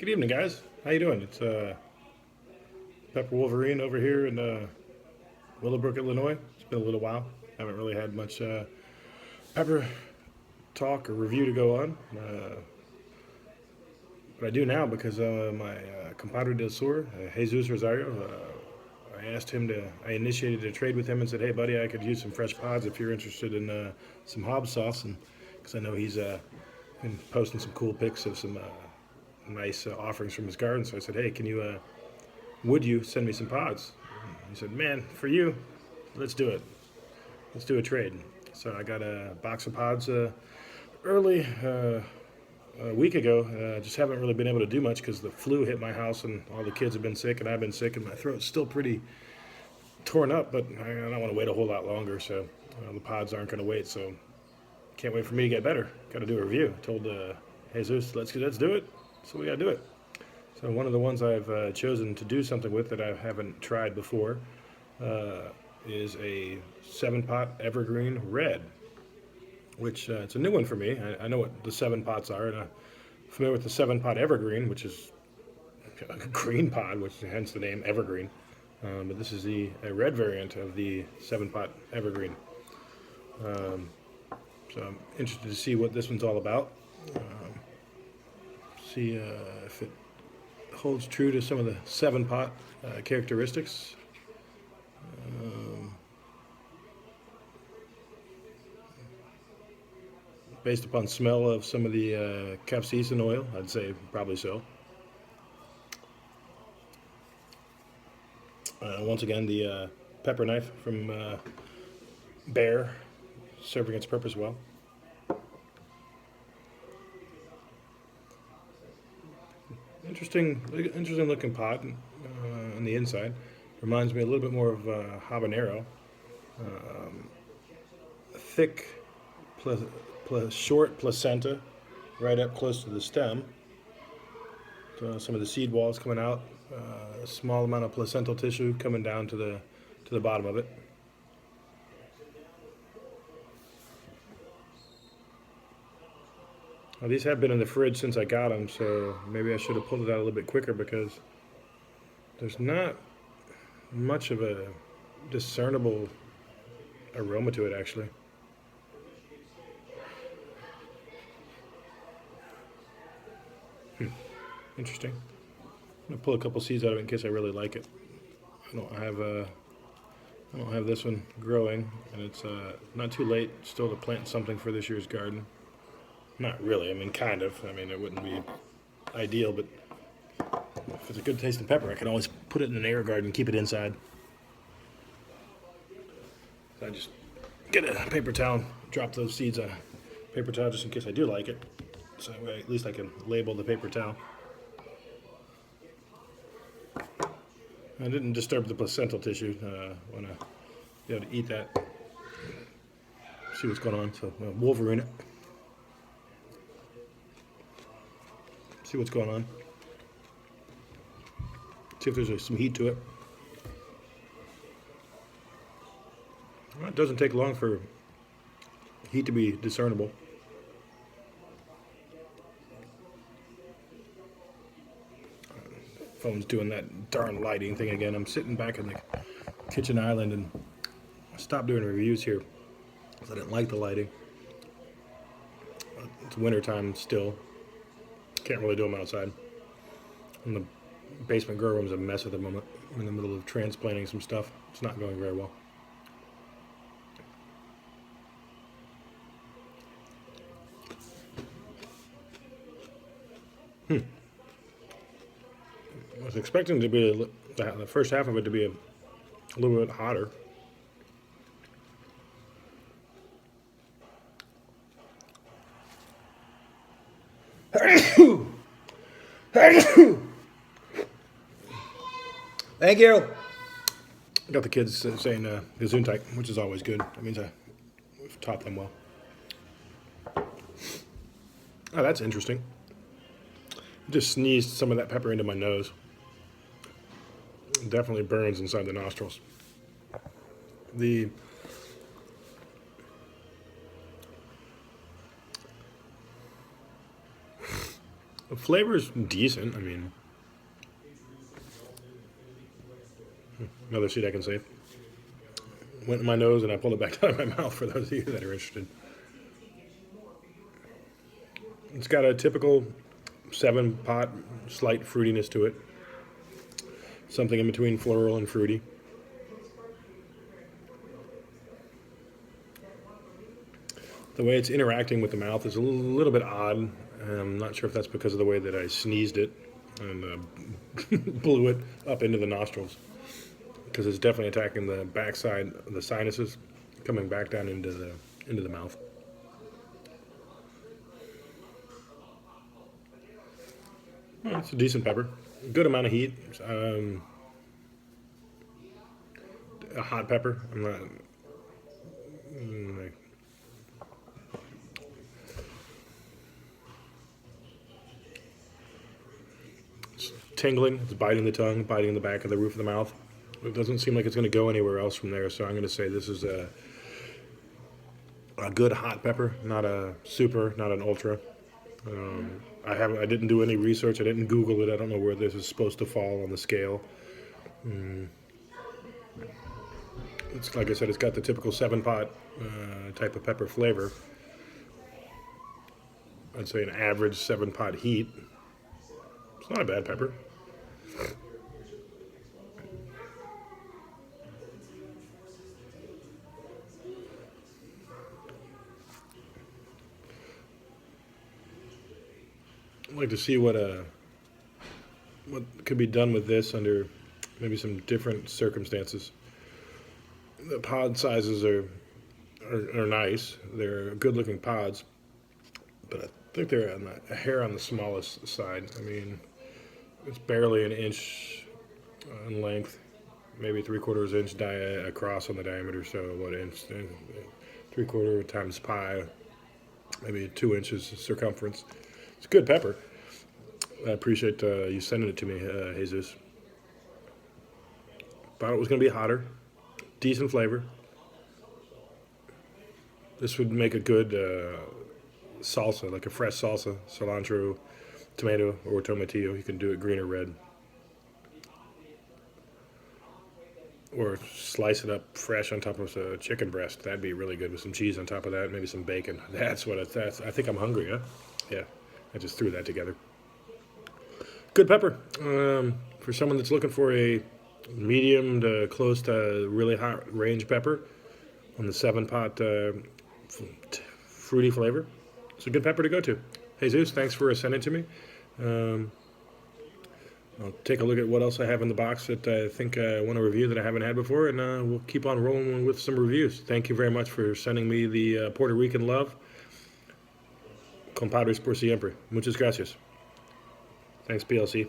Good evening, guys. How you doing? It's Pepper Wolverine over here in Willowbrook, Illinois. It's been a little while. Haven't really had much Pepper talk or review to go on, but I do now because my compadre del Sur, Jesus Rosario. I initiated a trade with him and said, "Hey, buddy, I could use some fresh pods if you're interested in some Hobbs sauce," and because I know he's been posting some cool pics of some nice offerings from his garden. So I said, "Hey, would you send me some pods?" He said, "Man, for you, let's do it. Let's do a trade." So I got a box of pods early a week ago. Just haven't really been able to do much because the flu hit my house and all the kids have been sick and I've been sick and my throat's still pretty torn up. But I don't want to wait a whole lot longer, so the pods aren't going to wait. So can't wait for me to get better. Got to do a review. I told Jesus, let's do it. So we got to do it. So one of the ones I've chosen to do something with that I haven't tried before is a 7-pot Evergreen Red, which it's a new one for me. I know what the 7 pots are, and I'm familiar with the 7-pot Evergreen, which is a green pod, which hence the name Evergreen. But this is a red variant of the 7-pot Evergreen. So I'm interested to see what this one's all about. See if it holds true to some of the 7-pot characteristics. Based upon smell of some of the capsaicin oil, I'd say probably so. Once again, the pepper knife from Bear serving its purpose well. Interesting looking pot on the inside. Reminds me a little bit more of habanero. Thick, short placenta, right up close to the stem. So some of the seed walls coming out. A small amount of placental tissue coming down to the bottom of it. Well, these have been in the fridge since I got them, so maybe I should have pulled it out a little bit quicker because there's not much of a discernible aroma to it, actually. Interesting. I'm gonna pull a couple seeds out of it in case I really like it. I don't have this one growing, and it's not too late still to plant something for this year's garden. Not really. I mean, kind of. I mean, it wouldn't be ideal, but if it's a good tasting pepper, I can always put it in an air garden and keep it inside. So I just get a paper towel, drop those seeds on a paper towel just in case I do like it. So that way, at least I can label the paper towel. I didn't disturb the placental tissue. Want to be able to eat that. See what's going on. So Wolverine it. See what's going on. See if there's some heat to it. Well, it doesn't take long for heat to be discernible. Phone's doing that darn lighting thing again. I'm sitting back in the kitchen island and I stopped doing reviews here because I didn't like the lighting. It's winter time still. Can't really do them outside. And the basement grow room's a mess at the moment. I'm in the middle of transplanting some stuff. It's not going very well. I was expecting to be the first half of it to be a little bit hotter. Thank you. Got the kids saying Gesundheit, which is always good. That means I've taught them well. Oh, that's interesting. Just sneezed some of that pepper into my nose. It definitely burns inside the nostrils. The The flavor's decent. I mean, another seed I can save. Went in my nose and I pulled it back out of my mouth for those of you that are interested. It's got a typical 7-pot, slight fruitiness to it. Something in between floral and fruity. The way it's interacting with the mouth is a little bit odd. I'm not sure if that's because of the way that I sneezed it and blew it up into the nostrils, because it's definitely attacking the backside of the sinuses, coming back down into the mouth. Well, it's a decent pepper, good amount of heat. A hot pepper. I'm not. mm, It's tingling. It's biting the tongue, biting the back of the roof of the mouth. It doesn't seem like it's going to go anywhere else from there. So I'm going to say this is a good hot pepper, not a super, not an ultra. I didn't do any research. I didn't Google it. I don't know where this is supposed to fall on the scale. It's like I said, it's got the typical 7-pot type of pepper flavor. I'd say an average 7-pot heat. It's not a bad pepper. I'd like to see what could be done with this under maybe some different circumstances. The pod sizes are nice. They're good-looking pods, but I think they're a hair on the smallest side. I mean, it's barely an inch in length, maybe 3/4 inch across on the diameter. So what inch? 3/4 times pi, maybe 2 inches circumference. It's good pepper. I appreciate you sending it to me, Jesus. Thought it was going to be hotter. Decent flavor. This would make a good salsa, like a fresh salsa, cilantro, tomato, or tomatillo. You can do it green or red. Or slice it up fresh on top of a chicken breast. That'd be really good with some cheese on top of that, maybe some bacon. That's what that's. I think I'm hungry, huh? Yeah, I just threw that together. Good pepper. For someone that's looking for a medium to close to really hot range pepper on the 7-pot fruity flavor, it's a good pepper to go to. Jesus, thanks for sending it to me. I'll take a look at what else I have in the box that I think I want to review that I haven't had before, and we'll keep on rolling with some reviews. Thank you very much for sending me the Puerto Rican love. Compadres por siempre. Muchas gracias. Thanks, PLC.